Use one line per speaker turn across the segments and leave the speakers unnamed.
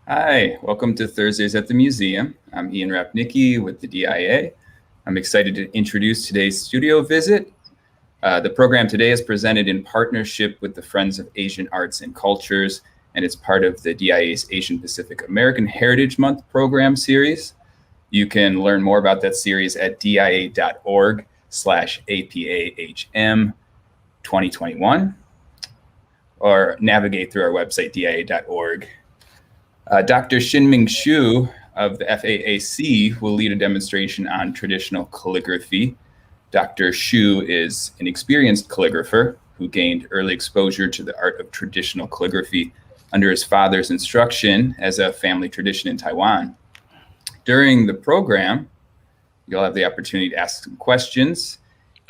Hi, welcome to Thursdays at the Museum. I'm Ian Rapnicki with the DIA. I'm excited to introduce today's studio visit. The program today is presented in partnership with the Friends of Asian Arts and Cultures, and it's part of the DIA's Asian Pacific American Heritage Month program series. You can learn more about that series at dia.org/APAHM 2021, or navigate through our website, dia.org. Dr. Shinming Shyu of the FAAC will lead a demonstration on traditional calligraphy. Dr. Shyu is an experienced calligrapher who gained early exposure to the art of traditional calligraphy under his father's instruction as a family tradition in Taiwan. During the program, you'll have the opportunity to ask some questions.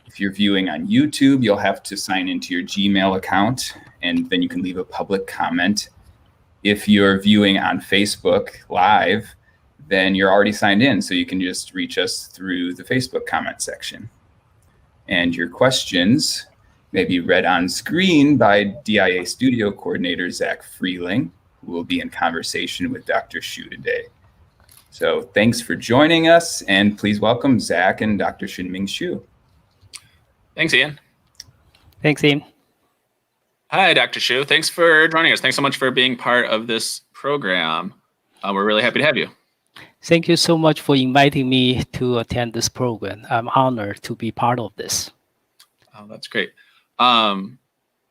If you're viewing on YouTube, you'll have to sign into your Gmail account, and then you can leave a public comment. If you're viewing on Facebook Live, then you're already signed in, so you can just reach us through the Facebook comment section. And your questions may be read on screen by DIA Studio Coordinator Zach Freeling, who will be in conversation with Dr. Shyu today. So thanks for joining us, and please welcome Zach and Dr. Shinming Shyu.
Thanks, Ian.
Thanks, Ian.
Hi, Dr. Shyu. Thanks for joining us. Thanks so much for being part of this program. We're really happy to have you.
Thank you so much for inviting me to attend this program. I'm honored to be part of this.
Oh, that's great.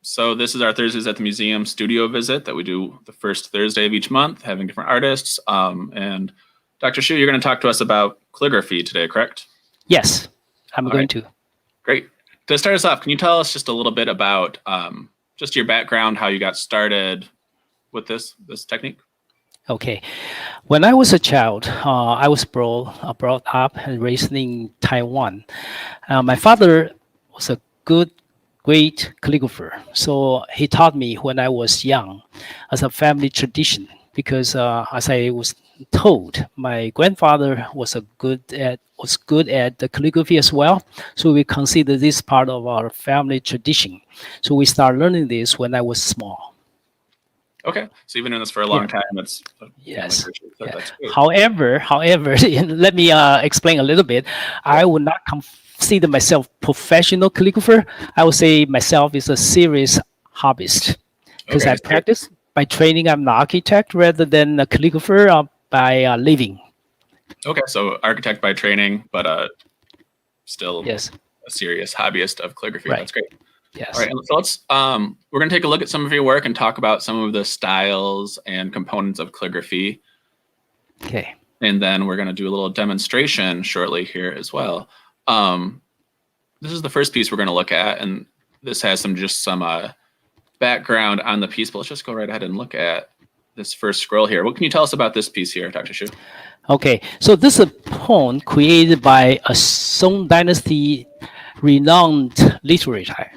So this is our Thursdays at the Museum studio visit that we do the first Thursday of each month, having different artists. And Dr. Shyu, you're going to talk to us about calligraphy today, correct?
Yes, I'm going to.
Great. To start us off, can you tell us just a little bit about just your background, how you got started with this technique?
Okay. When I was a child, I was brought up and raised in Taiwan. My father was a great calligrapher. So he taught me when I was young as a family tradition, because as I was told, my grandfather was good at the calligraphy as well. So we consider this part of our family tradition. So we start learning this when I was small.
Okay, so you've been doing this for a long time. That's
yes.
That's great.
However, let me explain a little bit. I would not consider myself professional calligrapher. I would say myself is a serious hobbyist, because I practice by training. I'm an architect rather than a calligrapher by living.
Okay, so architect by training, but still
yes,
a serious hobbyist of calligraphy.
Right.
That's great.
Yes.
All right, so let's we're going to take a look at some of your work and talk about some of the styles and components of calligraphy.
Okay.
And then we're going to do a little demonstration shortly here as well. This is the first piece we're going to look at, and this has some background on the piece, but let's just go right ahead and look at this first scroll here. What can you tell us about this piece here, Dr. Shyu?
Okay, so this is a poem created by a Song Dynasty renowned literature.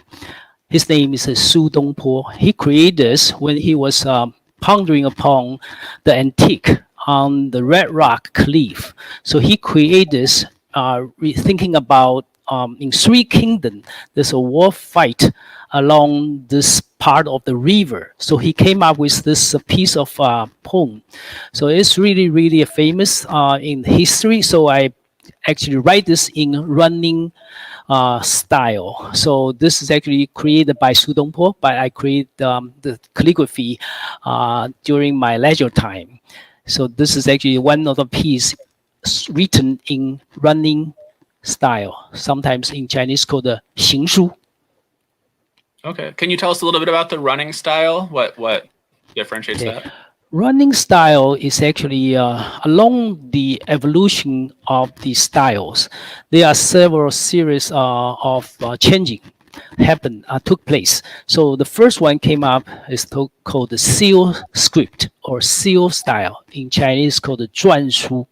His name is Su Dongpo. He created this when he was pondering upon the antique on the Red Rock Cliff. So he created this thinking about in Three Kingdoms, there's a war fight along this part of the river. So he came up with this piece of poem. So it's really, really famous in history. So I actually write this in running style. So this is actually created by Su Dongpo, but I create the calligraphy during my leisure time. So this is actually one of the pieces written in running style, sometimes in Chinese called the 行书.
Okay, can you tell us a little bit about the running style? What differentiates that?
Running style is actually along the evolution of the styles. There are several series of changing took place. So the first one came up is called the seal script or seal style, in Chinese called the 篆书.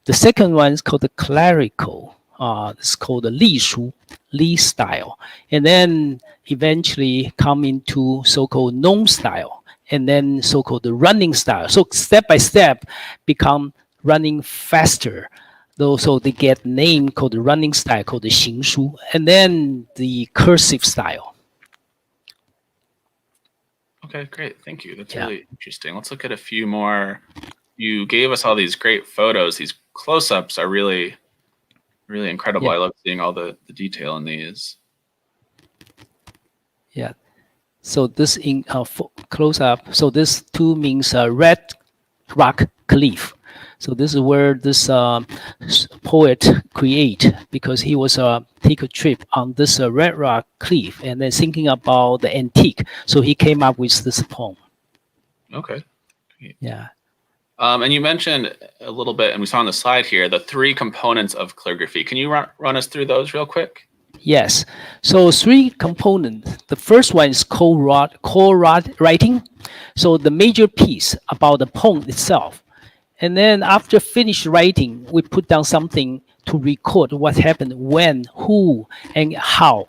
The second one is called the clerical. It's called the 隶书, Li style, and then eventually come into so-called known style, and then so-called the running style. So step by step become running faster. So they get name called the running style, called the 行书, and then the cursive style.
Okay, great. Thank you. That's really interesting. Let's look at a few more you gave us all these great photos. These close-ups are really, really incredible.
Yeah.
I love seeing all the detail in these.
Yeah. So this in close up. So this two means red rock cliff. So this is where this poet create, because he was take a trip on this red rock cliff and then thinking about the antique. So he came up with this poem.
Okay.
Yeah.
And you mentioned a little bit, and we saw on the slide here, the 3 components of calligraphy. Can you run us through those real quick?
Yes. So 3 components. The first one is core writing. So the major piece about the poem itself. And then after finished writing, we put down something to record what happened, when, who, and how.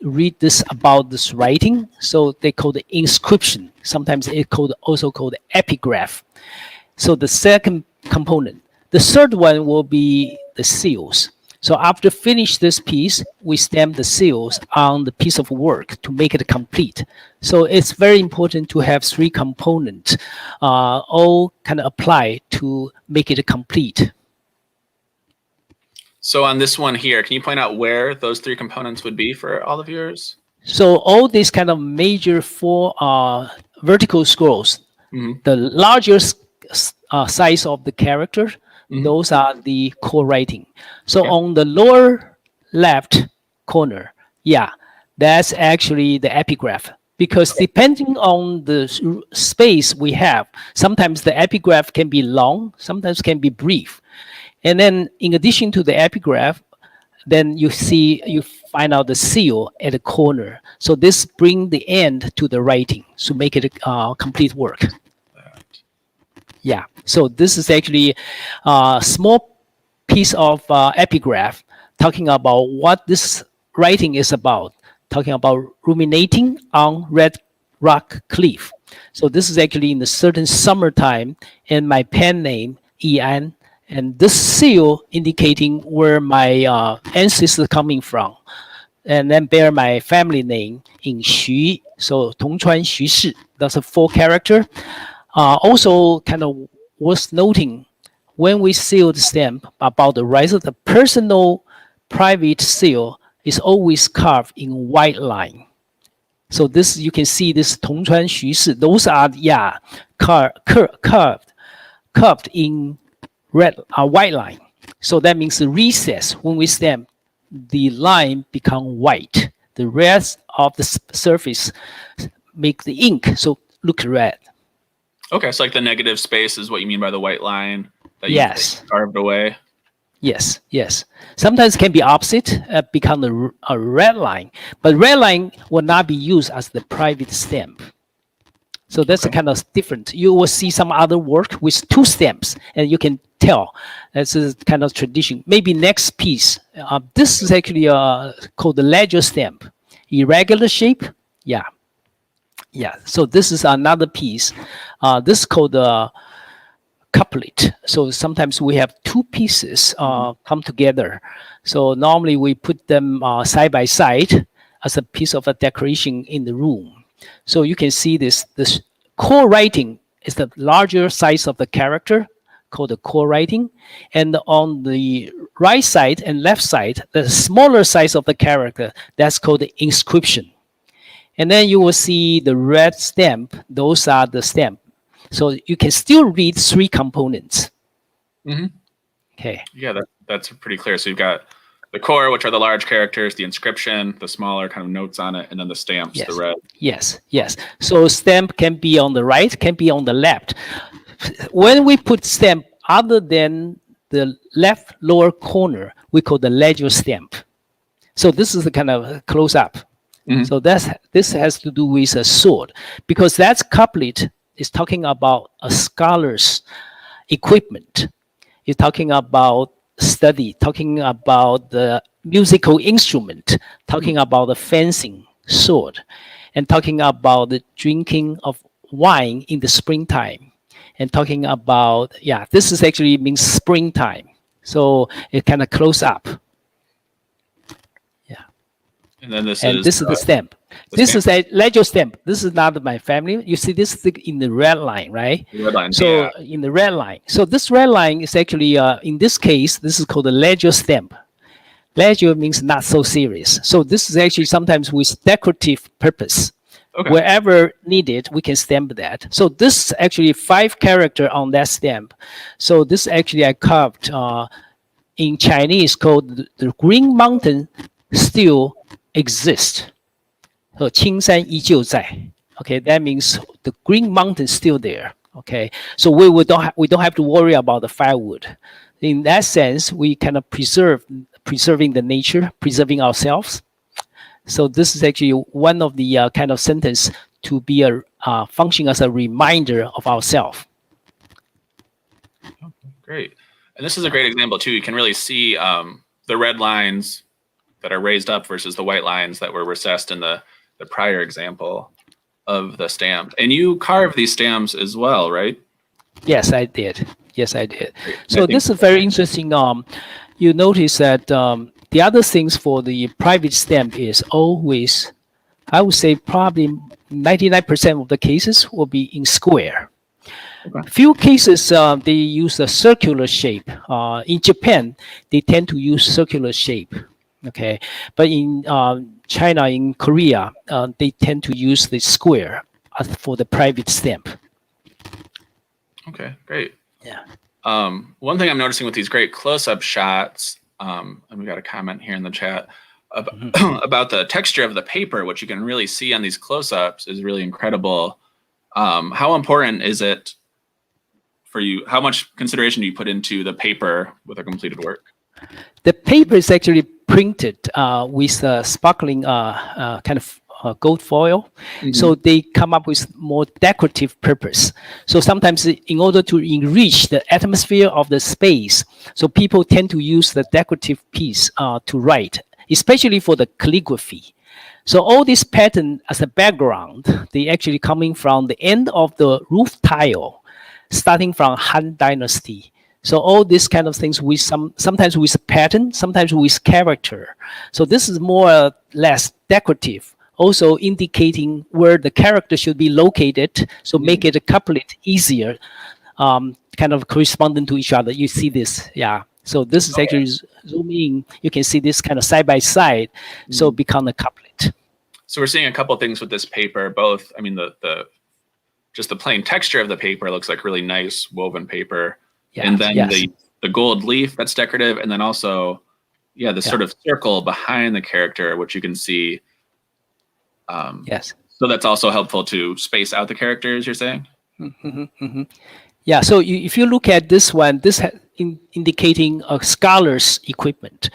Read this about this writing. So they call it inscription. Sometimes it's also called epigraph. So the second component. The third one will be the seals. So after finish this piece, we stamp the seals on the piece of work to make it complete. So it's very important to have 3 components, all kind of apply to make it complete.
So on this one here, can you point out where those 3 components would be for all the viewers?
So all these kind of major 4 vertical scrolls, the largest size of the character, those are the core writing. So on the lower left corner, yeah, that's actually the epigraph. Because depending on the space we have, sometimes the epigraph can be long, sometimes can be brief. And then in addition to the epigraph, then you find out the seal at the corner. So this bring the end to the writing to make it a complete work. Yeah, so this is actually a small piece of epigraph talking about what this writing is about, talking about ruminating on red rock cliff. So this is actually in the certain summertime, and my pen name, Ian, and this seal indicating where my ancestors coming from, and then bear my family name in Xu, so Tongchuan Xu Shi. That's a 4 character. Also kind of worth noting, when we seal the stamp about the rise of the personal private seal is always carved in white line. So this, you can see this Tongchuan Xu Shi, those are, yeah, carved in white line. So that means the recess, when we stamp, the line become white. The rest of the surface make the ink so look red.
Okay, so like the negative space is what you mean by the white line that you carved away?
Yes, yes. Sometimes it can be opposite, become a red line. But red line will not be used as the private stamp. So that's kind of different. You will see some other work with 2 stamps, and you can tell that's a kind of tradition. Maybe next piece. This is actually called the ledger stamp. Irregular shape, yeah. Yeah, so this is another piece. This is called the couplet. So sometimes we have 2 pieces come together. So normally we put them side by side as a piece of a decoration in the room. So you can see this core writing is the larger size of the character, called the core writing. And on the right side and left side, the smaller size of the character, that's called the inscription. And then you will see the red stamp. Those are the stamp. So you can still read 3 components. Okay.
Yeah, that's pretty clear. So you've got the core, which are the large characters, the inscription, the smaller kind of notes on it, and then the stamps, the red.
Yes, yes. So stamp can be on the right, can be on the left. When we put stamp other than the left lower corner, we call the ledger stamp. So this is the kind of close up. So this has to do with a sword, because that couplet is talking about a scholar's equipment. It's talking about study, talking about the musical instrument, talking about the fencing sword, and talking about the drinking of wine in the springtime, and talking about, yeah, this is actually means springtime. So it kind of close up.
And then this
is the stamp. This
stamp?
is a legal stamp. This is not my family. You see this thing in the red line, right?
The red line,
So
yeah.
in the red line. So this red line is actually, in this case, this is called a legal stamp. Legal means not so serious. So this is actually sometimes with decorative purpose.
Okay.
Wherever needed, we can stamp that. So this is actually 5 character on that stamp. So this actually I carved in Chinese called the Green Mountain still exists. So 青山依旧在. Okay, that means the Green Mountain still there. Okay, so we don't have to worry about the firewood. In that sense, we kind of preserving the nature, preserving ourselves. So this is actually one of the kind of sentence to be a function as a reminder of ourselves.
Great. And this is a great example too. You can really see the red lines that are raised up versus the white lines that were recessed in the prior example of the stamp. And you carve these stamps as well, right?
Yes, I did. Yes, I did.
Great.
So this is very interesting. You notice that the other things for the private stamp is always, I would say probably 99% of the cases will be in square.
Okay.
Few cases they use a circular shape. In Japan, they tend to use circular shape. Okay, but in China, in Korea, they tend to use the square for the private stamp.
Okay, great.
Yeah.
One thing I'm noticing with these great close-up shots, and we got a comment here in the chat about the texture of the paper, which you can really see on these close-ups is really incredible. How important is it for you? How much consideration do you put into the paper with a completed work?
The paper is actually printed with a sparkling kind of gold foil.
Mm-hmm.
So they come up with more decorative purpose. So sometimes in order to enrich the atmosphere of the space, so people tend to use the decorative piece to write, especially for the calligraphy. So all this pattern as a background, they actually coming from the end of the roof tile, starting from Han Dynasty. So all these kind of things with sometimes with pattern, sometimes with character. So this is more or less decorative, also indicating where the character should be located. So make it a couplet easier, kind of corresponding to each other. You see this, yeah. So this is actually zooming. You can see this kind of side by side. So become a couplet.
So we're seeing a couple things with this paper. Both, I mean, just the plain texture of the paper looks like really nice woven paper. Yeah, and then the gold leaf that's decorative, and then also, sort of circle behind the character, which you can see.
Yes.
So that's also helpful to space out the characters, you're saying?
Mm-hmm, mm-hmm. Yeah. So if you look at this one, this indicating a scholar's equipment.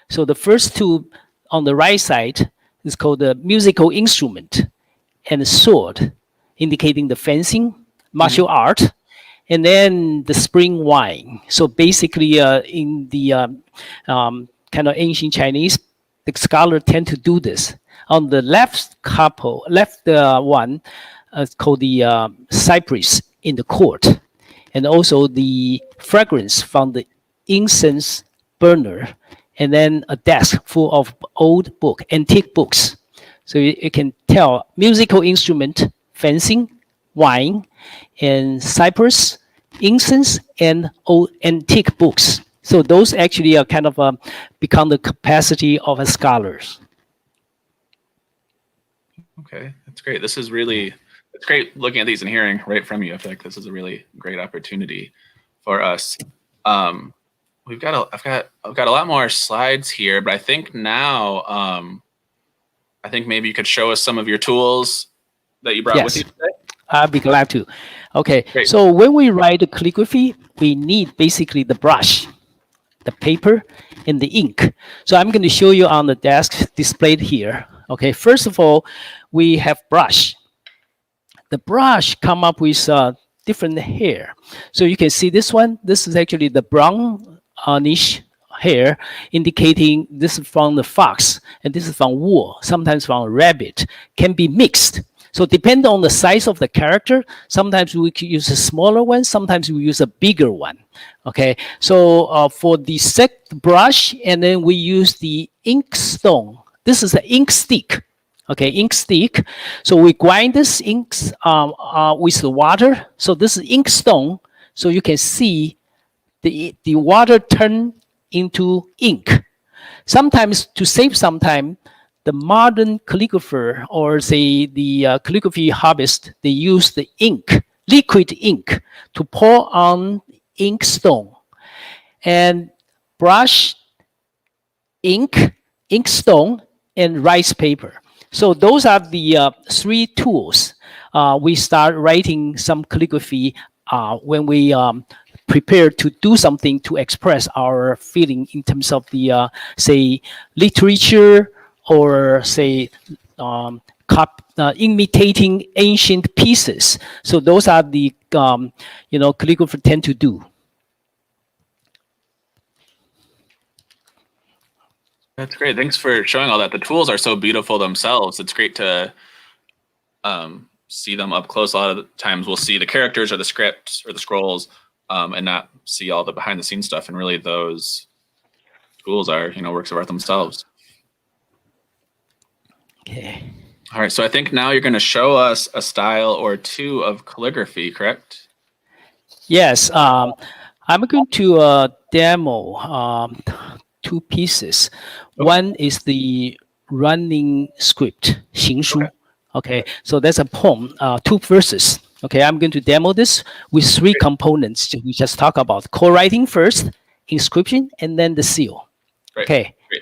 So the first two on the right side is called the musical instrument, and the sword, indicating the fencing, martial art. And then the spring wine. So basically, in the kind of ancient Chinese, the scholar tend to do this. On the left one is called the cypress in the court, and also the fragrance from the incense burner, and then a desk full of old antique books. So you can tell musical instrument, fencing, wine, and cypress, incense, and old antique books. So those actually are kind of become the capacity of a scholars.
Okay, that's great. This is really, it's great looking at these and hearing right from you. I feel like this is a really great opportunity for us. I've got a lot more slides here, but I think now, I think maybe you could show us some of your tools that you brought with you today.
I'll be glad to. Okay,
great.
So when we write the calligraphy, we need basically the brush, the paper, and the ink. So I'm going to show you on the desk displayed here. Okay, first of all, we have brush. The brush come up with different hair. So you can see this one. This is actually the brownish hair, indicating this is from the fox, and this is from wool, sometimes from rabbit, can be mixed. So depending on the size of the character, sometimes we could use a smaller one, sometimes we use a bigger one. Okay, so for the brush, and then we use the ink stone. This is the ink stick. okay, ink stick. So we grind this inks with the water. So this is ink stone. So you can see the water turn into ink. Sometimes to save some time, the modern calligrapher or say the calligraphy hobbyist, they use the ink, liquid ink, to pour on ink stone and brush ink, ink stone, and rice paper. So those are the three tools. We start writing some calligraphy when we prepare to do something to express our feeling in terms of the say literature or say imitating ancient pieces. So those are the calligrapher tend to do.
That's great. Thanks for showing all that. The tools are so beautiful themselves. It's great to see them up close. A lot of the times we'll see the characters or the scripts or the scrolls and not see all the behind the scenes stuff. And really those tools are, works of art themselves.
Okay.
All right. So I think now you're going to show us a style or two of calligraphy, correct?
Yes. I'm going to demo two pieces.
Okay.
One is the running script, 行书. Okay, so that's a poem, two verses. Okay, I'm going to demo this with three components. We just talk about co-writing first, inscription, and then the seal.
Great.
Okay.
Great.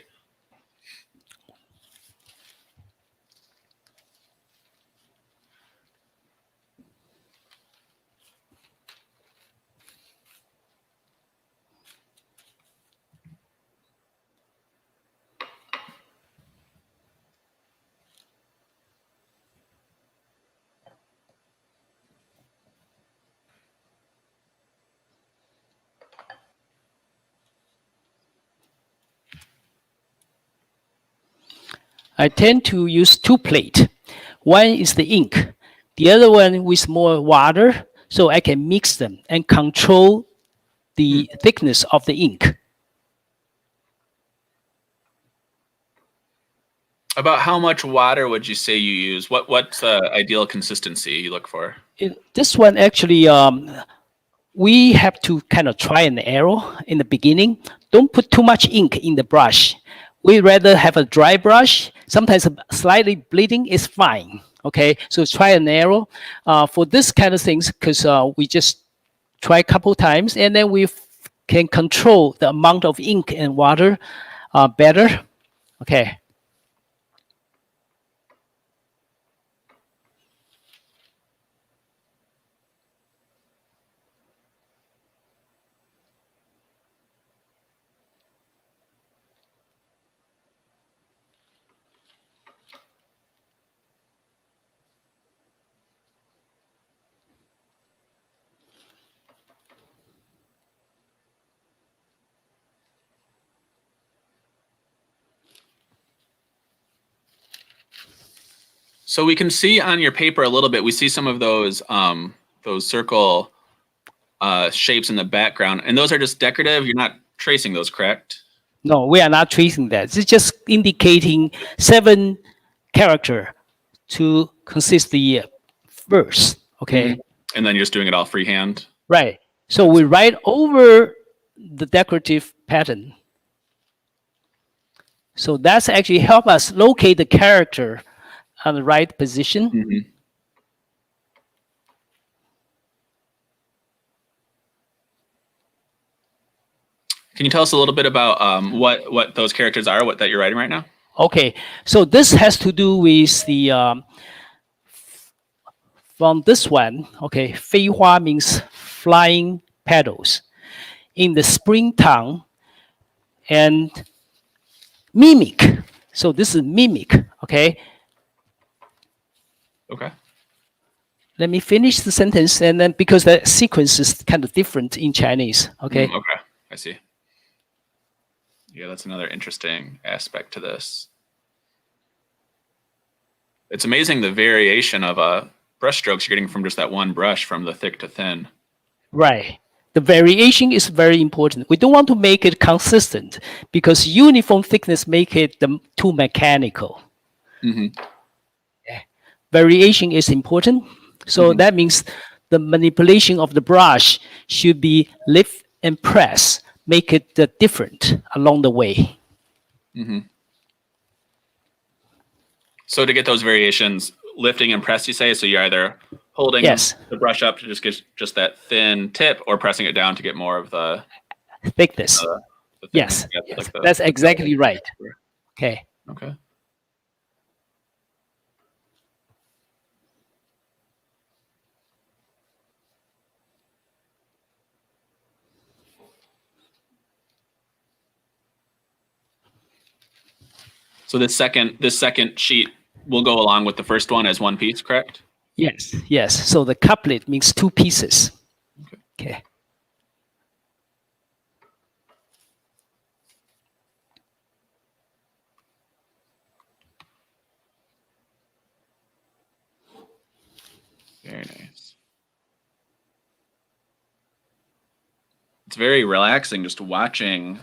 I tend to use two plates. One is the ink, the other one with more water, so I can mix them and control the thickness of the ink.
About how much water would you say you use? What's the ideal consistency you look for?
This one actually, we have to kind of try and error in the beginning. Don't put too much ink in the brush. We rather have a dry brush. Sometimes slightly bleeding is fine. Okay, so try and error for this kind of things because we just try a couple times and then we can control the amount of ink and water better. Okay.
So we can see on your paper a little bit, we see some of those circle shapes in the background, and those are just decorative. You're not tracing those, correct?
No, we are not tracing that. It's just indicating 7 characters to consist the verse. Okay.
And then you're just doing it all freehand.
Right. So we write over the decorative pattern. So that's actually help us locate the character on the right position.
Can you tell us a little bit about what those characters are, that you're writing right now?
Okay, so this has to do with the from this one. Okay, 飞花 means flying petals in the springtime, and mimic. So this is mimic. Okay.
Okay.
Let me finish the sentence, and then because the sequence is kind of different in Chinese. Okay.
Okay, I see. Yeah, that's another interesting aspect to this. It's amazing the variation of brush strokes you're getting from just that one brush, from the thick to thin.
Right. The variation is very important. We don't want to make it consistent because uniform thickness make it too mechanical. variation is important. So that means the manipulation of the brush should be lift and press, make it different along the way.
So to get those variations, lifting and press, you say, so you're either holding
Yes.
the brush up to just get just that thin tip, or pressing it down to get more of the
Thickness.
the
Yes,
thickness,
yes,
like the-
that's exactly right. Okay.
Okay. So this second sheet will go along with the first one as one piece, correct?
Yes, yes. So the couplet means two pieces. Okay.
Very nice. It's very relaxing just watching.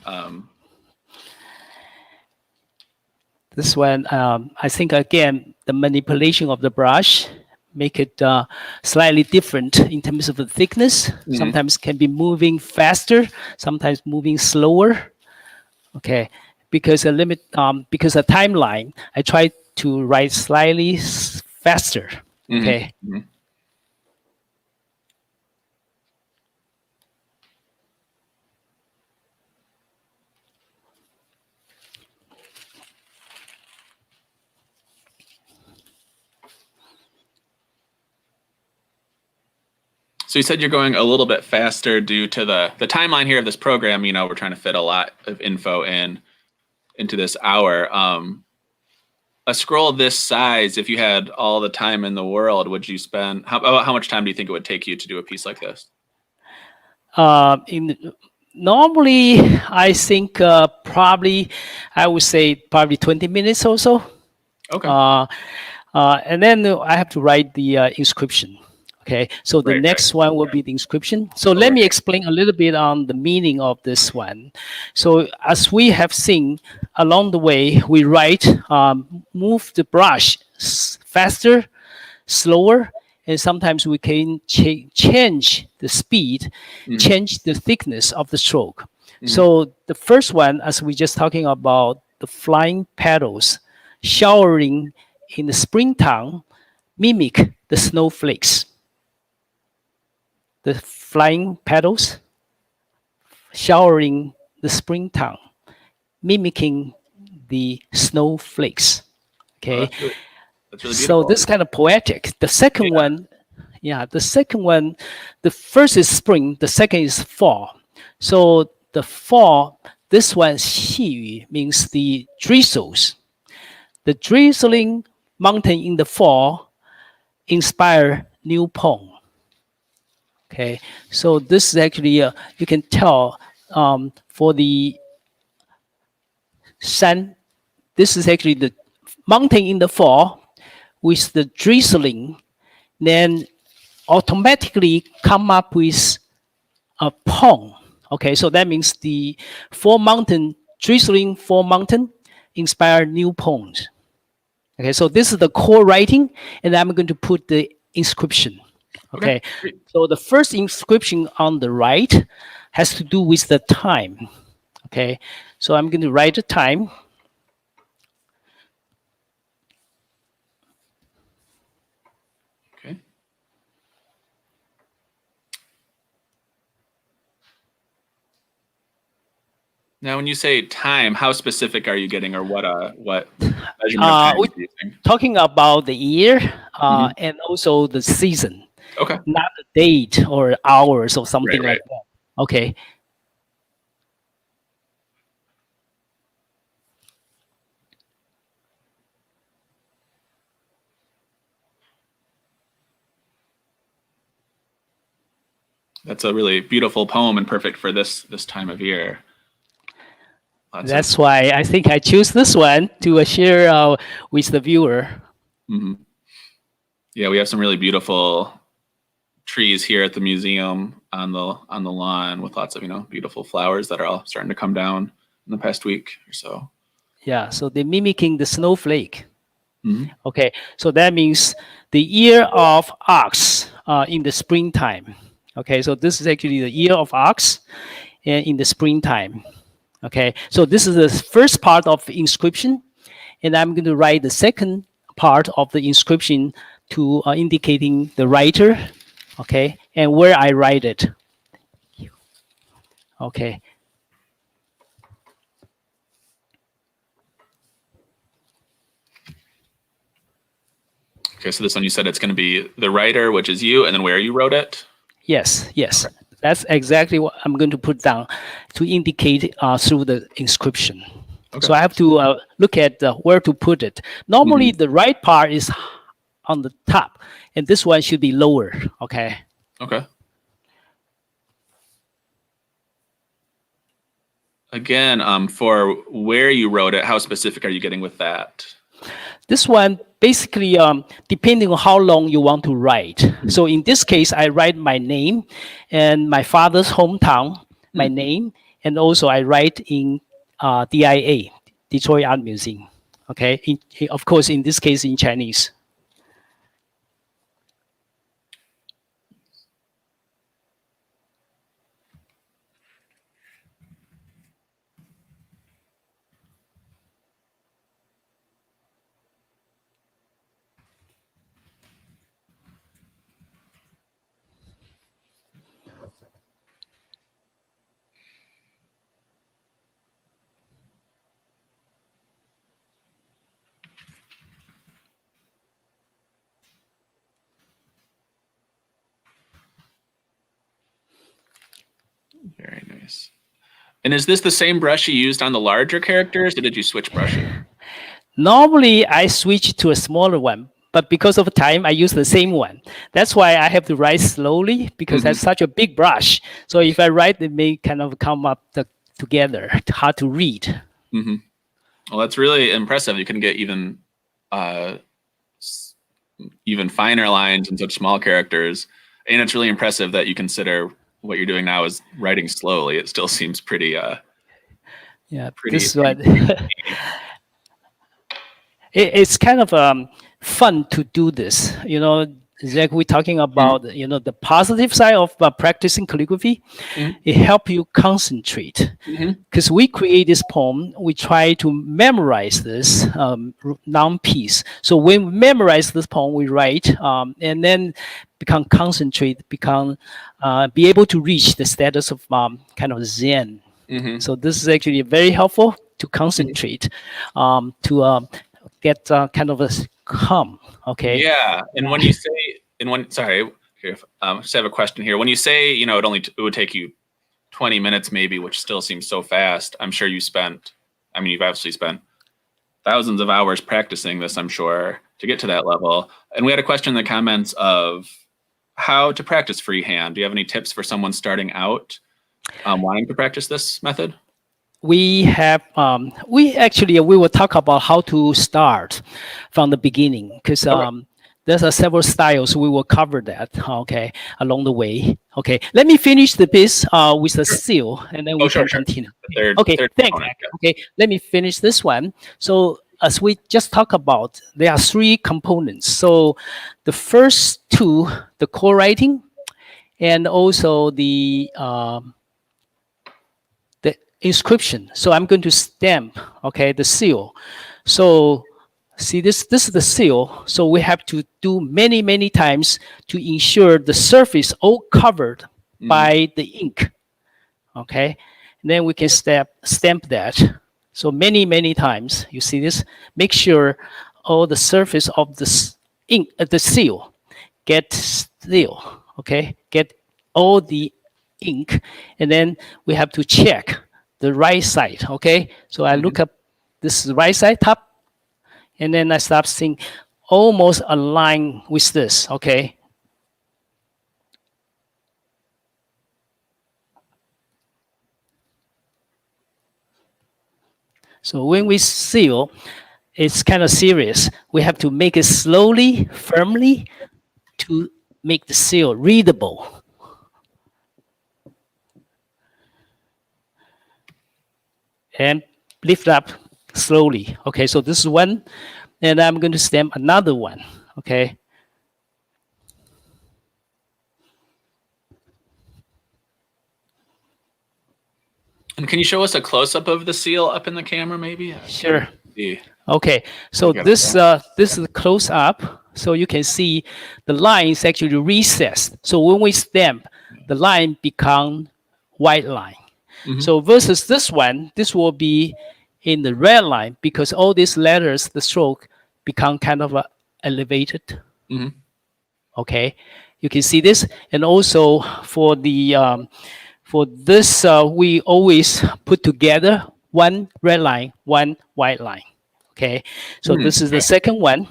This one, I think again, the manipulation of the brush make it slightly different in terms of the thickness. Sometimes can be moving faster, sometimes moving slower. Okay, because a limit, because a timeline, I try to write slightly faster. Okay.
So you said you're going a little bit faster due to the timeline here of this program. You know, we're trying to fit a lot of info into this hour. A scroll this size, if you had all the time in the world, would you spend, how much time do you think it would take you to do a piece like this?
Normally, I think probably, I would say probably 20 minutes or so.
Okay.
And then I have to write the inscription. Okay, so the
Right,
next one will be the inscription. So let me explain a little bit on the meaning of this one. So as we have seen along the way, we write, move the brush faster, slower, and sometimes we can change the speed, change the thickness of the stroke. So the first one, as we just talking about the flying petals, showering in the springtime, mimic the snowflakes. The flying petals, showering the springtime, mimicking the snowflakes. Okay,
that's really beautiful.
so this kind of poetic. The second one, the first is spring, the second is fall. So the fall, this one, Shyu, means the drizzles. The drizzling mountain in the fall inspire new poem. Okay, so this is actually, you can tell for the sun, this is actually the mountain in the fall with the drizzling, then automatically come up with a poem. Okay, so that means the fall mountain, drizzling fall mountain inspire new poems. Okay, so this is the core writing, and I'm going to put the inscription. Okay, so the first inscription on the right has to do with the time. Okay, so I'm going to write the time.
Okay. Now, when you say time, how specific are you getting, or what measurement of time are you using?
Talking about the year and also the season.
Okay.
Not the date or hours or something
Right,
like that. Okay.
That's a really beautiful poem and perfect for this time of year.
That's why I think I choose this one to share with the viewer.
Yeah, we have some really beautiful trees here at the museum on the lawn with lots of beautiful flowers that are all starting to come down in the past week or so.
Yeah, so they're mimicking the snowflake.
Mhm.
Okay, so that means the year of ox in the springtime. Okay, so this is actually the year of ox in the springtime. Okay, so this is the first part of inscription, and I'm going to write the second part of the inscription to indicating the writer, okay, and where I write it. Okay.
Okay, so this one you said it's going to be the writer, which is you, and then where you wrote it.
Yes, yes. That's exactly what I'm going to put down to indicate through the inscription.
Okay.
So I have to look at where to put it. Normally, the right part is on the top, and this one should be lower. Okay.
Okay. Again, for where you wrote it, how specific are you getting with that?
This one basically depending on how long you want to write. So in this case, I write my name and my father's hometown, my name, and also I write in DIA, Detroit Art Museum. Okay, of course, in this case in Chinese.
Very nice. And is this the same brush you used on the larger characters, or did you switch brushes?
Normally, I switch to a smaller one, but because of time, I use the same one. That's why I have to write slowly because that's such a big brush. So if I write, it may kind of come up together, hard to read.
Well, that's really impressive. You can get even finer lines in such small characters, and it's really impressive that you consider what you're doing now as writing slowly. It still seems pretty.
Yeah,
pretty.
this is what. It's kind of fun to do this. You know, Zach, we're talking about the positive side of practicing calligraphy. It helps you concentrate because we create this poem. We try to memorize this noun piece. So when we memorize this poem, we write and then become concentrate, be able to reach the status of kind of Zen. So this is actually very helpful to concentrate, to get kind of a calm. Okay.
Yeah, and when you say, sorry, here, just have a question here. When you say, it would take you 20 minutes maybe, which still seems so fast. I'm sure you've obviously spent thousands of hours practicing this, I'm sure, to get to that level. And we had a question in the comments of how to practice freehand. Do you have any tips for someone starting out wanting to practice this method?
We have we will talk about how to start from the beginning because there's several styles. We will cover that along the way. Okay, let me finish the piece with the seal and then we can continue. Thanks. Okay, let me finish this one. So as we just talked about, there are three components. So the first two, the core writing and also the inscription. So I'm going to stamp, the seal. So see this is the seal. So we have to do many times to ensure the surface all covered by the ink. Okay, and then we can stamp that. So many times. You see this? Make sure all the surface of the ink, the seal, get still. Okay, get all the ink, and then we have to check the right side. Okay, so I look up this is the right side top, and then I start seeing almost align with this. Okay, so when we seal, it's kind of serious. We have to make it slowly, firmly, to make the seal readable. And lift up slowly. Okay, so this is one and I'm going to stamp another one. Okay.
And can you show us a close-up of the seal up in the camera, maybe?
Sure.
Yeah.
Okay, so this is close up, so you can see the line is actually recessed. So when we stamp, the line become white line. So versus this one, this will be in the red line because all these letters, the stroke become kind of elevated. Okay, you can see this, and also for the for this, we always put together one red line, one white line. Okay, so this is the second one.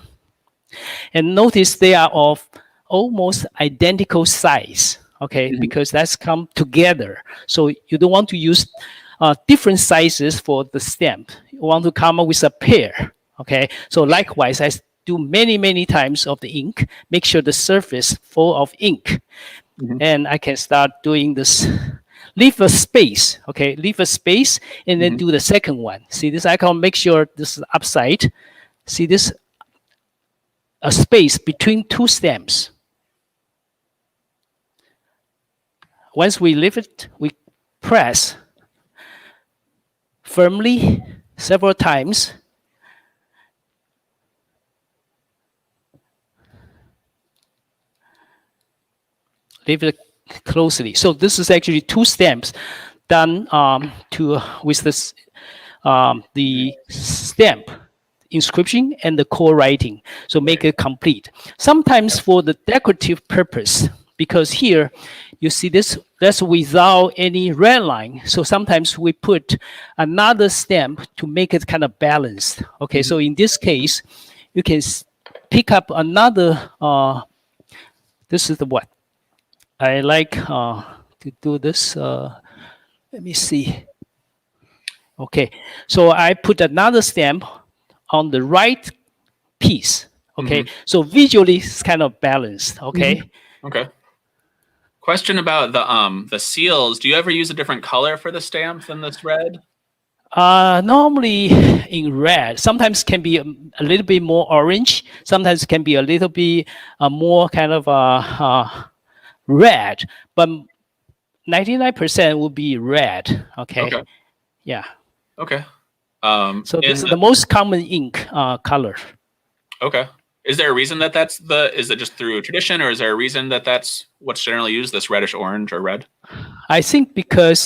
And notice they are of almost identical size. Okay, because that's come together. So you don't want to use different sizes for the stamp. You want to come up with a pair. Okay, so likewise, I do many times of the ink, make sure the surface full of ink. And I can start doing this. Leave a space, okay? Leave a space and then do the second one. See this icon, make sure this is upside. See this? A space between two stamps. Once we leave it, we press firmly several times. Leave it closely. So this is actually two stamps done with this the stamp inscription and the core writing. So make it complete. Sometimes for the decorative purpose, because here you see this, that's without any red line. So sometimes we put another stamp to make it kind of balanced. Okay, so in this case, you can pick up another, this is the what? I like to do this. Let me see. Okay, so I put another stamp on the right piece. Okay, so visually it's kind of balanced. Okay.
Okay. Question about the seals. Do you ever use a different color for the stamp than this red?
Normally in red. Sometimes can be a little bit more orange. Sometimes can be a little bit more kind of red, but 99% will be red. Okay. Yeah.
Okay.
So this is the most common ink color.
Okay. Is there a reason that is it just through tradition, or is there a reason that that's what's generally used, this reddish orange or red?
I think because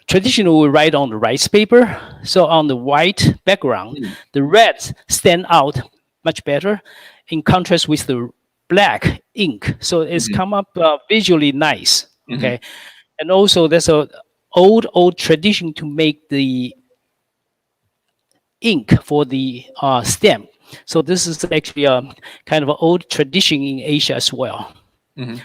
traditionally we write on the rice paper, so on the white background, the reds stand out much better in contrast with the black ink. So it's come up visually nice. Okay. And also there's a old tradition to make the ink for the stamp. So this is actually a kind of an old tradition in Asia as well.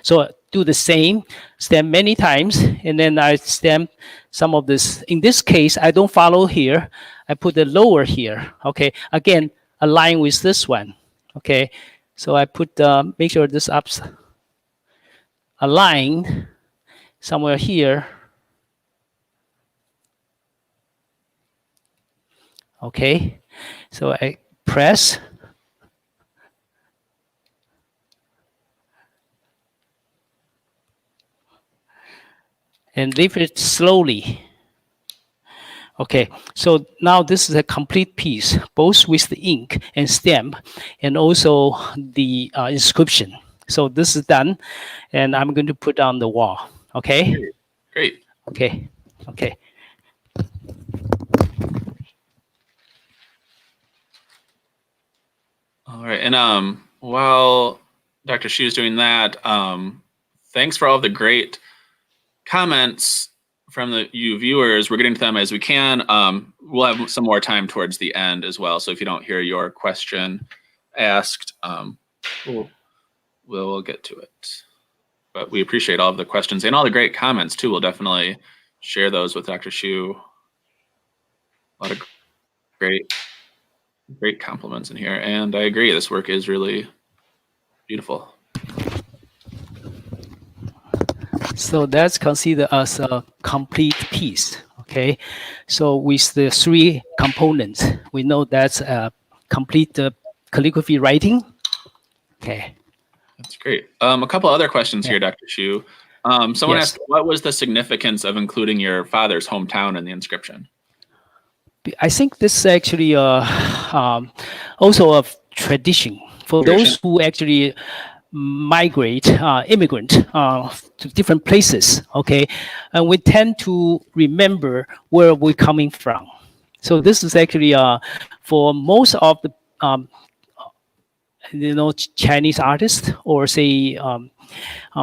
So do the same, stamp many times, and then I stamp some of this. In this case, I don't follow here. I put the lower here. Okay, again, align with this one. Okay, so I put, make sure this up's aligned somewhere here. Okay, so I press. And leave it slowly. Okay, so now this is a complete piece, both with the ink and stamp, and also the inscription. So this is done, and I'm going to put on the wall. Okay?
Great.
Okay, okay.
All right, and while Dr. Shyu is doing that, thanks for all of the great comments from you viewers. We're getting to them as we can. We'll have some more time towards the end as well. So if you don't hear your question asked, we'll get to it. But we appreciate all of the questions and all the great comments too. We'll definitely share those with Dr. Shyu. A lot of great compliments in here. And I agree, this work is really beautiful.
So that's considered as a complete piece. Okay, so with the three components, we know that's a complete the calligraphy writing. Okay.
That's great. A couple other questions here, Dr. Shyu. Someone
Yes.
asked, what was the significance of including your father's hometown in the inscription?
I think this is actually also a tradition for those who actually migrate, immigrant to different places. Okay, and we tend to remember where we're coming from. So this is actually for most of the Chinese artists, or say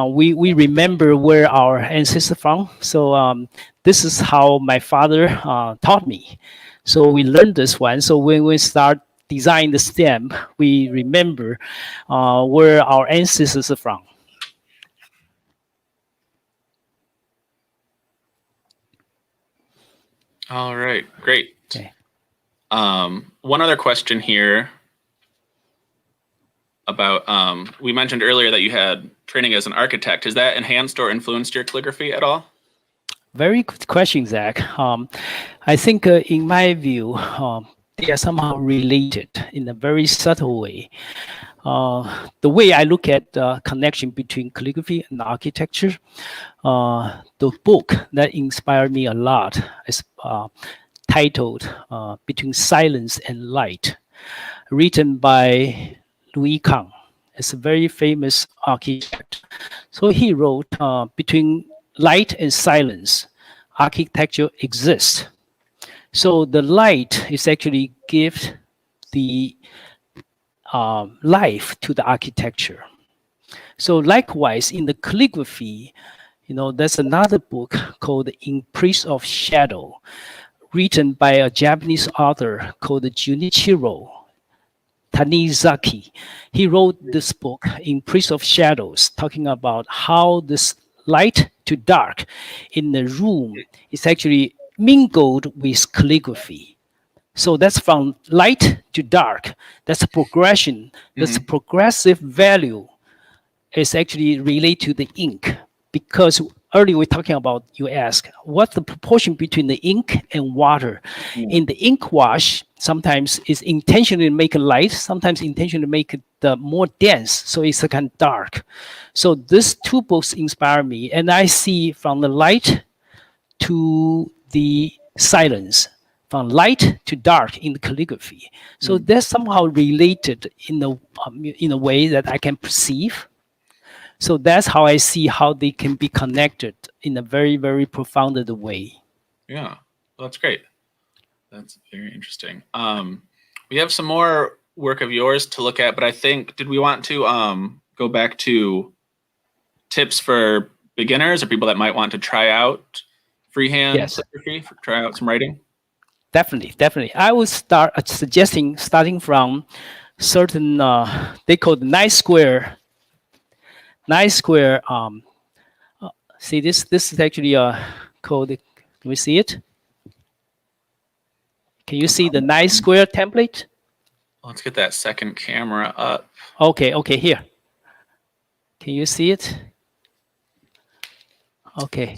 we remember where our ancestors from. So this is how my father taught me. So we learned this one. So when we start designing the stamp, we remember where our ancestors are from.
All right, great.
Okay.
One other question here about, we mentioned earlier that you had training as an architect. Has that enhanced or influenced your calligraphy at all?
Very good question, Zach. I think in my view, they are somehow related in a very subtle way. The way I look at the connection between calligraphy and architecture, the book that inspired me a lot is titled Between Silence and Light, written by Louis Kahn. It's a very famous architect. So he wrote, between light and silence, architecture exists. So the light is actually give the life to the architecture. So likewise, in the calligraphy, there's another book called Impress of Shadow, written by a Japanese author called Junichiro Tanizaki. He wrote this book, Impress of Shadows, talking about how this light to dark in the room is actually mingled with calligraphy. So that's from light to dark. That's a progression. That's a progressive value is actually related to the ink. Because earlier we're talking about, you ask, what's the proportion between the ink and water? In the ink wash, sometimes it's intentionally make it light, sometimes intentionally make it more dense, so it's kind of dark. So these two books inspire me, and I see from the light to the silence, from light to dark in the calligraphy. So that's somehow related in a way that I can perceive. So that's how I see how they can be connected in a very, very profound way.
Yeah, well, that's great. That's very interesting. We have some more work of yours to look at, but I think, did we want to go back to tips for beginners or people that might want to try out freehand calligraphy, try out some writing?
Definitely. I would start suggesting starting from certain, they call the nice square. See this is actually called, can we see it? Can you see the nice square template?
Let's get that second camera up.
Okay, here. Can you see it? Okay,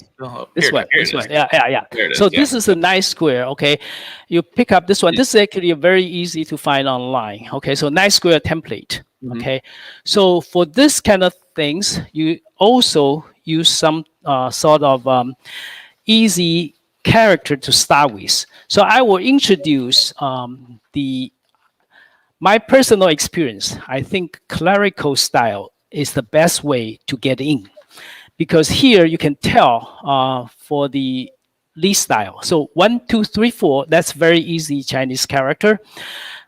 this one. Yeah. So this is a nice square, okay? You pick up this one. This is actually very easy to find online, okay? So nice square template, okay? So for this kind of things, you also use some sort of easy character to start with. So I will introduce my personal experience. I think clerical style is the best way to get in, because here you can tell for the Li style. So 1, 2, 3, 4, that's very easy Chinese character.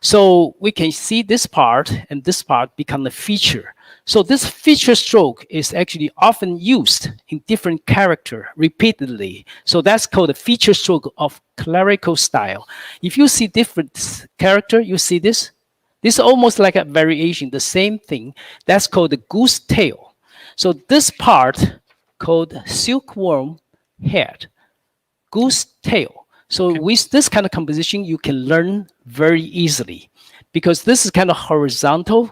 So we can see this part and this part become a feature. So this feature stroke is actually often used in different character repeatedly. So that's called the feature stroke of clerical style. If you see different character, you see this. This is almost like a variation, the same thing. That's called the goose tail. So this part called silkworm head, goose tail. So with this kind of composition, you can learn very easily, because this is kind of horizontal.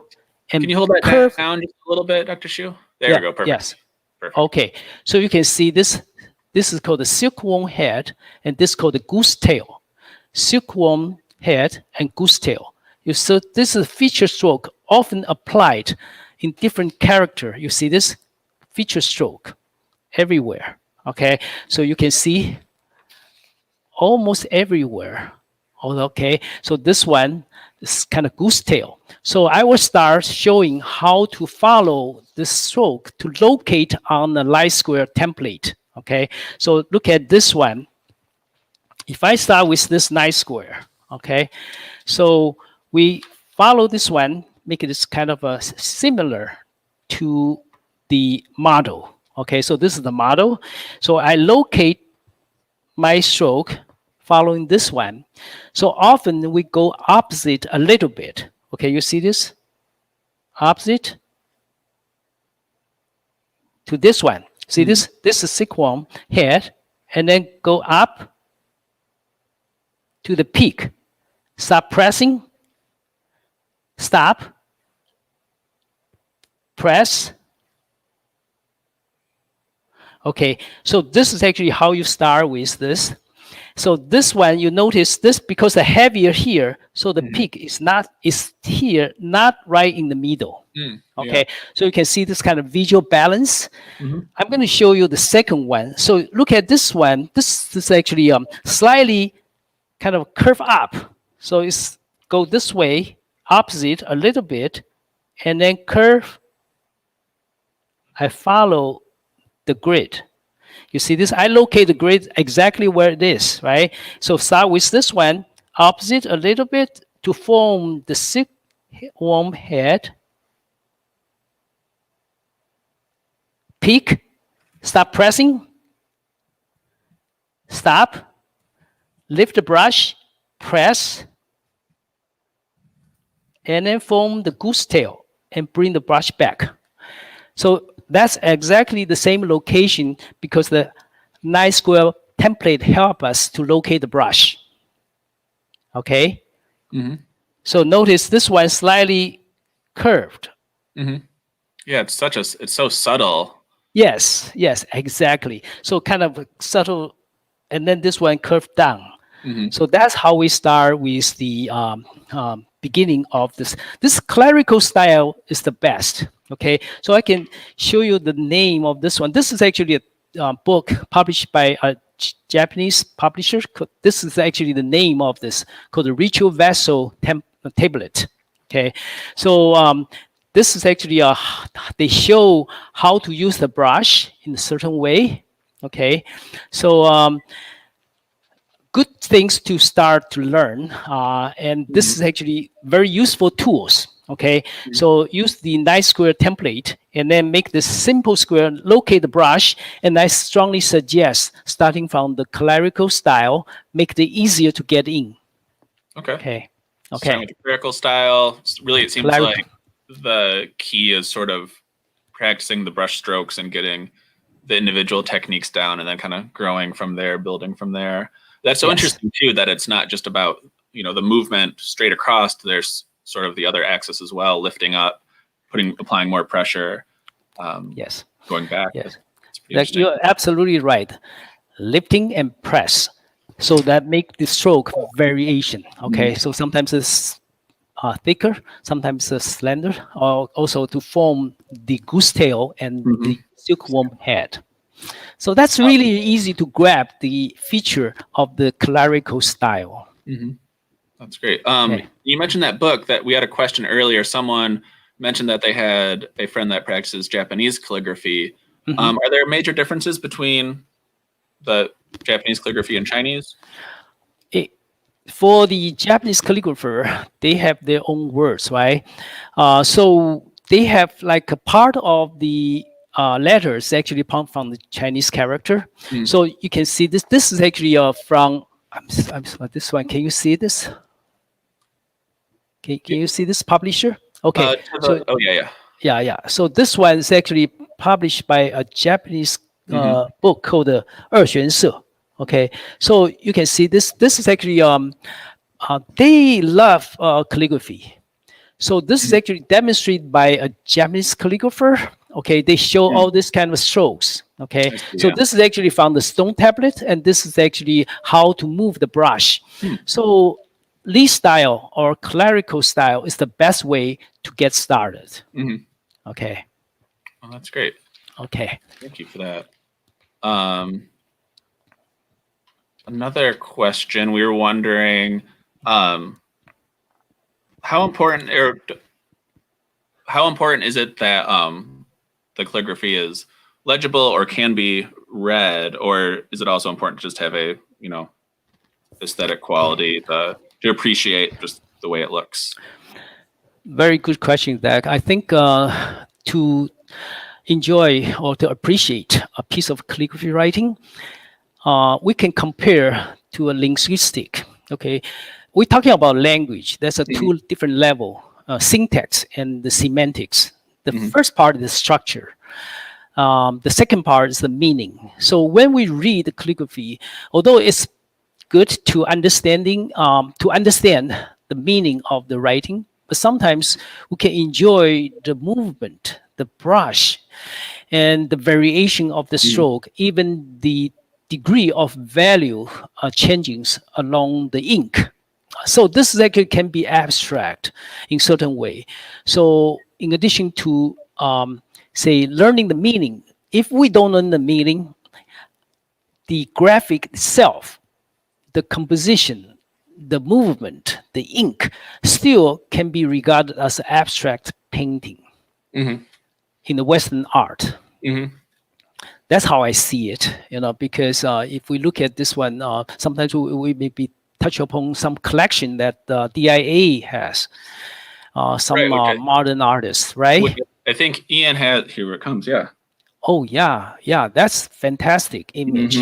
And
can you hold that down just a little bit, Dr. Shyu? There we go, perfect.
Yes.
Perfect.
Okay, so you can see this. This is called the silkworm head, and this is called the goose tail. Silkworm head and goose tail. So this is a feature stroke often applied in different character. You see this feature stroke everywhere. Okay, so you can see almost everywhere. Okay, so this one is kind of goose tail. So I will start showing how to follow this stroke to locate on the light square template. Okay, so look at this one. If I start with this light square, okay, so we follow this one, make it kind of a similar to the model. Okay, so this is the model. So I locate my stroke following this one. So often we go opposite a little bit. Okay, you see this? Opposite to this one. See this? This is silkworm head, and then go up to the peak. Stop pressing. Stop. Press. Okay, so this is actually how you start with this. So this one, you notice this because the heavier here, so the peak is here, not right in the middle. Okay, so you can see this kind of visual balance. I'm going to show you the second one. So look at this one. This is actually slightly kind of curve up. So it's go this way, opposite a little bit, and then curve. I follow the grid. You see this? I locate the grid exactly where it is, right? So start with this one, opposite a little bit to form the silkworm head. Peak, stop pressing. Stop. Lift the brush, press, and then form the goose tail and bring the brush back. So that's exactly the same location because the nice square template help us to locate the brush. Okay. So notice this one slightly curved.
Yeah, it's so subtle.
Yes, exactly. So kind of subtle, and then this one curved down. So that's how we start with the beginning of this. This clerical style is the best. Okay, so I can show you the name of this one. This is actually a book published by a Japanese publisher. This is actually the name of this, called the Ritual Vessel Tablet. Okay, so this is actually they show how to use the brush in a certain way. Okay, so good things to start to learn, and this is actually very useful tools. Okay, so use the nice square template and then make this simple square, locate the brush, and I strongly suggest starting from the clerical style, make it easier to get in. Okay.
Starting with the clerical style, really it seems like the key is sort of practicing the brush strokes and getting the individual techniques down and then kind of growing from there, building from there. That's so interesting too, that it's not just about, the movement straight across. There's sort of the other axis as well, lifting up, applying more pressure. Going back.
Yes, you're absolutely right. Lifting and press, so that make the stroke variation. Okay, so sometimes it's thicker, sometimes it's slender, or also to form the goose tail and the silkworm head. So that's really easy to grab the feature of the clerical style.
That's great. You mentioned that book that we had a question earlier. Someone mentioned that they had a friend that practices Japanese calligraphy. Are there major differences between the Japanese calligraphy and Chinese?
For the Japanese calligrapher, they have their own words, right? So they have like a part of the letters actually come from the Chinese character. So you can see this. This is actually from this one. Can you see this? Can you see this publisher? Okay. Yeah. So this one is actually published by a Japanese book called 二玄社. Okay. So you can see this. This is actually they love calligraphy. So this is actually demonstrated by a Japanese calligrapher. Okay, they show all this kind of strokes. Okay, so this is actually from the stone tablet, and this is actually how to move the brush. So Lee style or clerical style is the best way to get started.
Mhm.
Okay.
Oh, that's great.
Okay.
Thank you for that. Another question, we were wondering how important is it that the calligraphy is legible or can be read, or is it also important to just have a aesthetic quality to appreciate just the way it looks?
Very good question, Zach. I think to enjoy or to appreciate a piece of calligraphy writing, we can compare to a linguistic. Okay, we're talking about language. There's a two different level: syntax and the semantics. The first part is the structure. The second part is the meaning. So when we read the calligraphy, although it's good to understand the meaning of the writing, but sometimes we can enjoy the movement, the brush, and the variation of the stroke, even the degree of value changing along the ink. So this is actually can be abstract in certain way. So in addition to say learning the meaning, if we don't learn the meaning, the graphic itself, the composition, the movement, the ink still can be regarded as abstract painting in the Western art. That's how I see it, because if we look at this one, sometimes we maybe touch upon some collection that DIA has, some modern artists, right?
I think Ian had, here it comes, yeah.
Oh, yeah, that's fantastic image.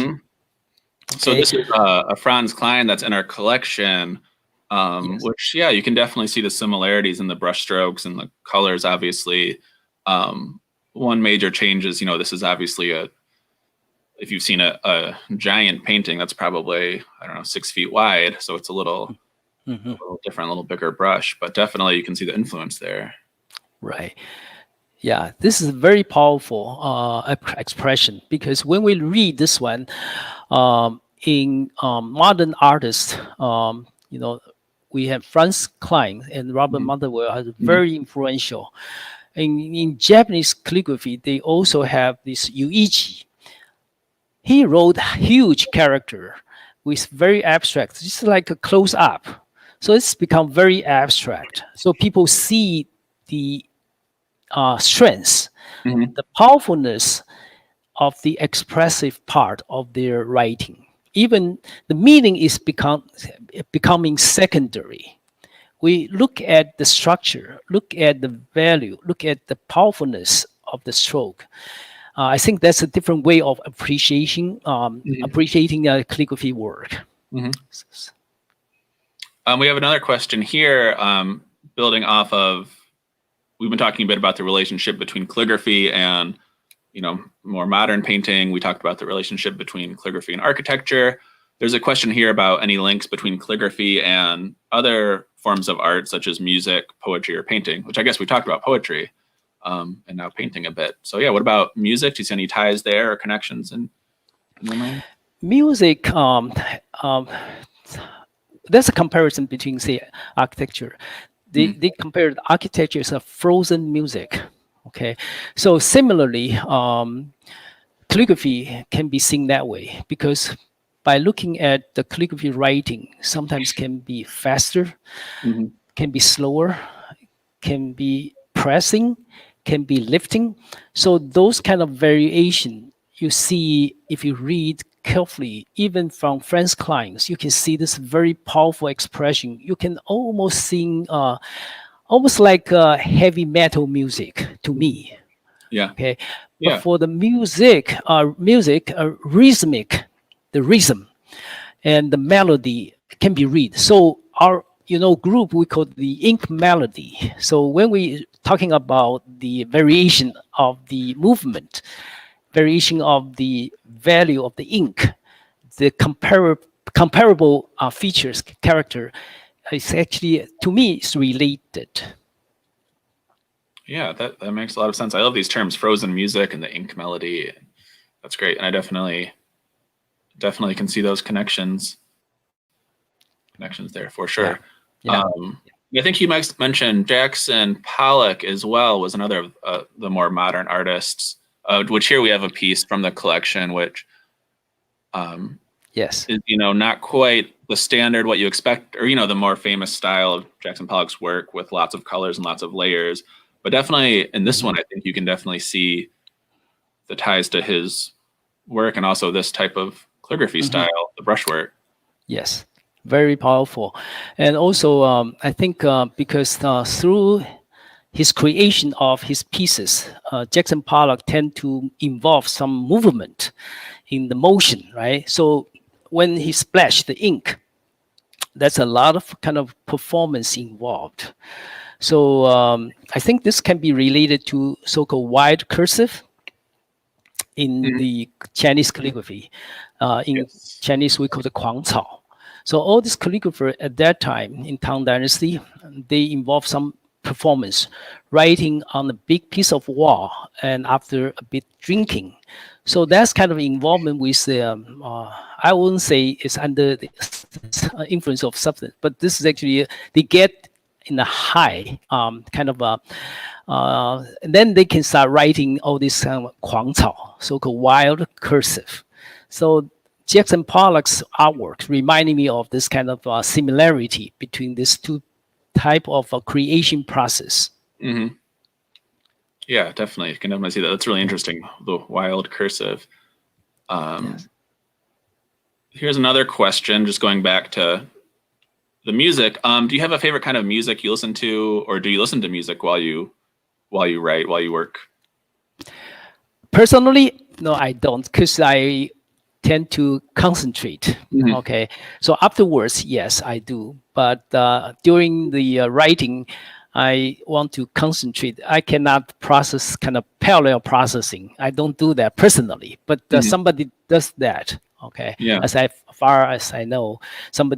So this is a Franz Klein that's in our collection,
Yes.
which, yeah, you can definitely see the similarities in the brush strokes and the colors, obviously. One major change is, this is obviously if you've seen a giant painting, that's probably, 6 feet wide. So it's a little different, a little bigger brush, but definitely you can see the influence there.
Right. Yeah, this is a very powerful expression, because when we read this one in modern artists, we have Franz Klein and Robert Motherwell are very influential. In Japanese calligraphy, they also have this Yuichi. He wrote huge character with very abstract, just like a close up. So it's become very abstract. So people see the strengths, the powerfulness of the expressive part of their writing. Even the meaning is becoming secondary. We look at the structure, look at the value, look at the powerfulness of the stroke. I think that's a different way of appreciating the calligraphy work.
We have another question here, building off of, we've been talking a bit about the relationship between calligraphy and, more modern painting. We talked about the relationship between calligraphy and architecture. There's a question here about any links between calligraphy and other forms of art, such as music, poetry, or painting, which I guess we talked about poetry, and now painting a bit. So yeah, what about music? Do you see any ties there or connections in your mind?
Music, there's a comparison between, say, architecture. They compared architecture as a frozen music. Okay, so similarly, calligraphy can be seen that way, because by looking at the calligraphy writing, sometimes can be faster, can be slower, can be pressing, can be lifting. So those kind of variation you see if you read carefully, even from Franz Klein's, you can see this very powerful expression. You can almost sing, almost like heavy metal music to me.
Yeah.
Okay. But for the music, rhythmic, the rhythm and the melody can be read. So our group, we call the ink melody. So when we talking about the variation of the movement, variation of the value of the ink, the comparable features, character, is actually, to me, is related.
Yeah, that makes a lot of sense. I love these terms, frozen music and the ink melody. That's great. And I definitely can see those connections there for sure.
Yeah.
I think you might mention Jackson Pollock as well was another of the more modern artists, which here we have a piece from the collection, which
Yes.
is, not quite the standard, what you expect, or, the more famous style of Jackson Pollock's work with lots of colors and lots of layers. But definitely in this one, I think you can definitely see the ties to his work and also this type of calligraphy style, the brushwork.
Yes, very powerful. And also, I think because through his creation of his pieces, Jackson Pollock tend to involve some movement in the motion, right? So when he splashed the ink, that's a lot of kind of performance involved. So I think this can be related to so-called wide cursive in the Chinese calligraphy. In Chinese, we call it 狂草. So all these calligraphers at that time in Tang Dynasty, they involve some performance, writing on a big piece of wall and after a bit drinking. So that's kind of involvement with I wouldn't say it's under the influence of substance, but this is actually, they get in a high kind of then they can start writing all this kind of 狂草, so-called wild cursive. So Jackson Pollock's artwork reminded me of this kind of similarity between these two type of creation process.
Yeah, definitely. You can definitely see that. That's really interesting, the wild cursive.
Yes.
Here's another question, just going back to the music. Do you have a favorite kind of music you listen to, or do you listen to music while you write, while you work?
Personally, no, I don't, because I tend to concentrate. Okay, so afterwards, yes, I do. But during the writing, I want to concentrate. I cannot process kind of parallel processing. I don't do that personally, but somebody does that. Okay,
Yeah.
as far as I know, some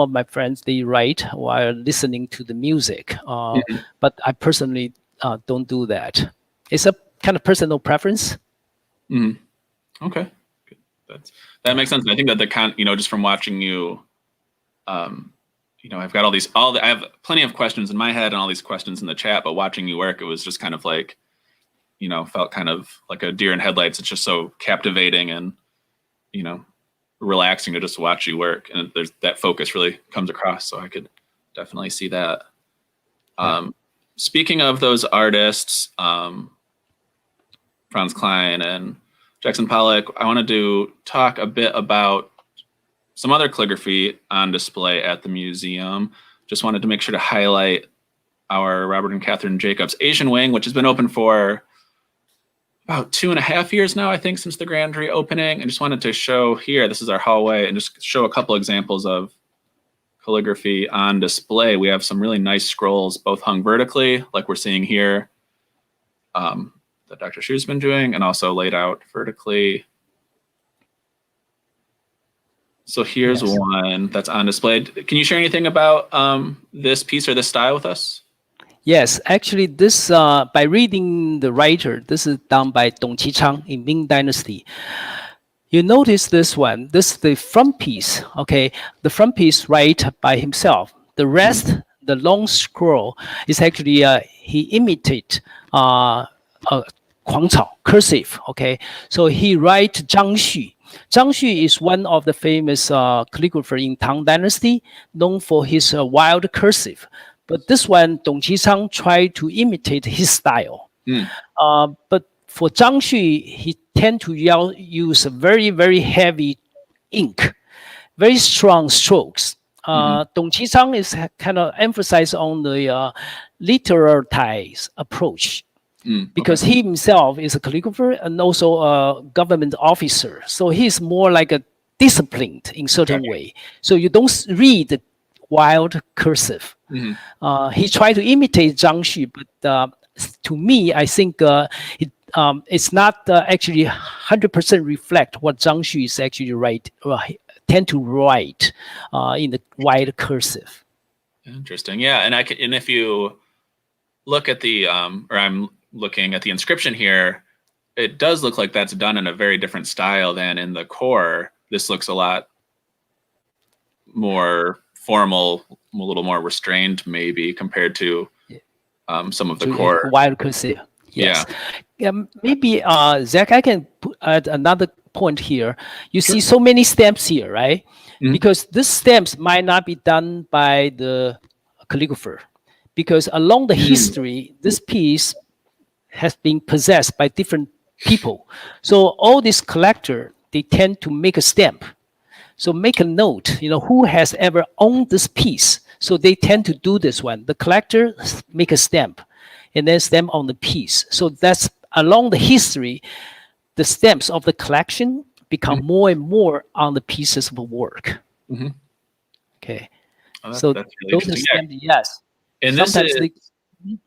of my friends, they write while listening to the music. But I personally don't do that. It's a kind of personal preference.
Okay, that makes sense. I think that just from watching you, I've got I have plenty of questions in my head and all these questions in the chat, but watching you work, it was just kind of like, felt kind of like a deer in headlights. It's just so captivating and, relaxing to just watch you work. And there's that focus really comes across. So I could definitely see that. Speaking of those artists, Franz Klein and Jackson Pollock, I wanted to talk a bit about some other calligraphy on display at the museum. Just wanted to make sure to highlight our Robert and Catherine Jacobs Asian Wing, which has been open for about 2.5 years now, I think, since the grand reopening. I just wanted to show here, this is our hallway, and just show a couple examples of calligraphy on display. We have some really nice scrolls, both hung vertically, like we're seeing here, that Dr. Shu's been doing, and also laid out vertically. So here's one that's on display. Can you share anything about this piece or this style with us?
Yes, actually, this by reading the writer, this is done by Dong Qichang in Ming Dynasty. You notice this one. This is the front piece. Okay, the front piece right by himself. The rest, the long scroll, is actually he imitate 狂草 cursive. Okay, so he write Zhang Xu. Zhang Xu is one of the famous calligraphers in Tang Dynasty, known for his wild cursive. But this one, Dong Qichang tried to imitate his style. But for Zhang Xu, he tend to use a very, very heavy ink, very strong strokes. Dong Qichang is kind of emphasized on the literalized approach. Because he himself is a calligrapher and also a government officer. So he's more like a disciplined in certain way. So you don't read the wild cursive. He tried to imitate Zhang Xu, but to me, I think it's not actually 100% reflect what Zhang Xu is actually tend to write in the wild cursive.
Interesting, yeah. And if you look at the, or I'm looking at the inscription here, it does look like that's done in a very different style than in the core. This looks a lot more formal, a little more restrained, maybe compared to some of the core.
Wild cursive. Yes. Yeah. Maybe Zach, I can add another point here. You see so many stamps here, right? Because these stamps might not be done by the calligrapher, because along the history, this piece has been possessed by different people. So all these collector, they tend to make a stamp. So make a note, who has ever owned this piece. So they tend to do this one. The collector make a stamp and then stamp on the piece. So that's along the history, the stamps of the collection become more and more on the pieces of work. Okay.
Oh,
so
that's really
those are
interesting.
stamps, yes.
And
sometimes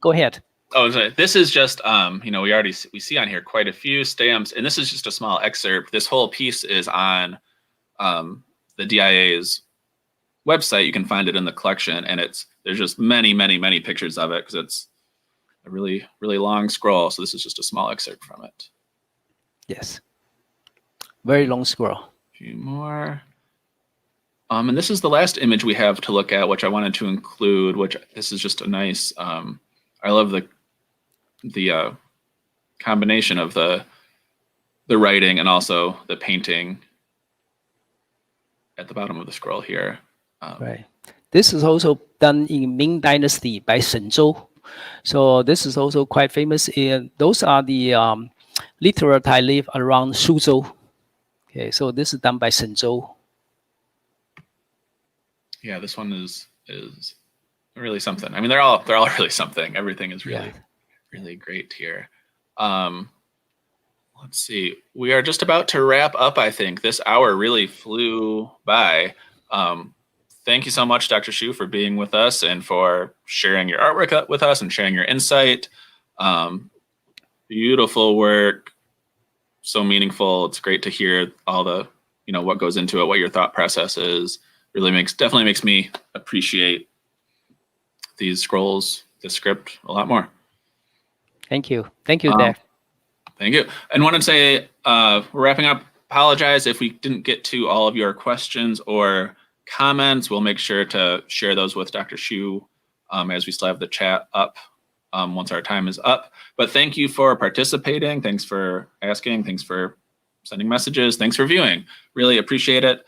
go ahead.
Oh, sorry. This is just, we see on here quite a few stamps, and this is just a small excerpt. This whole piece is on the DIA's website. You can find it in the collection, and there's just many, many, many pictures of it because it's a really, really long scroll. So this is just a small excerpt from it.
Yes. Very long scroll.
A few more. And this is the last image we have to look at, which I wanted to include, which this is just a nice, I love the combination of the writing and also the painting at the bottom of the scroll here.
Right. This is also done in Ming Dynasty by Shen Zhou. So this is also quite famous. Those are the literate I live around Suzhou. Okay, so this is done by Shen Zhou.
Yeah, this one is really something. I mean, they're all really something. Everything is really, really great here. Let's see. We are just about to wrap up, I think. This hour really flew by. Thank you so much, Dr. Shyu, for being with us and for sharing your artwork with us and sharing your insight. Beautiful work. So meaningful. It's great to hear all the, what goes into it, what your thought process is. Definitely makes me appreciate these scrolls, the script a lot more.
Thank you. Thank you, Dave.
Thank you. And want to say, we're wrapping up. Apologize if we didn't get to all of your questions or comments. We'll make sure to share those with Dr. Shyu as we still have the chat up once our time is up. But thank you for participating. Thanks for asking. Thanks for sending messages. Thanks for viewing. Really appreciate it.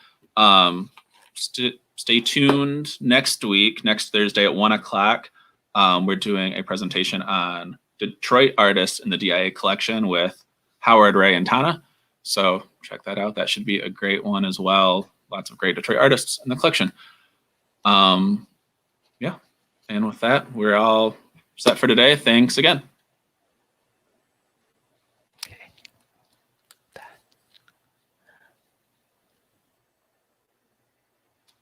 Stay tuned next week, next Thursday at 1 o'clock. We're doing a presentation on Detroit artists in the DIA collection with Howard, Ray, and Tana. So check that out. That should be a great one as well. Lots of great Detroit artists in the collection. Yeah. And with that, we're all set for today. Thanks again.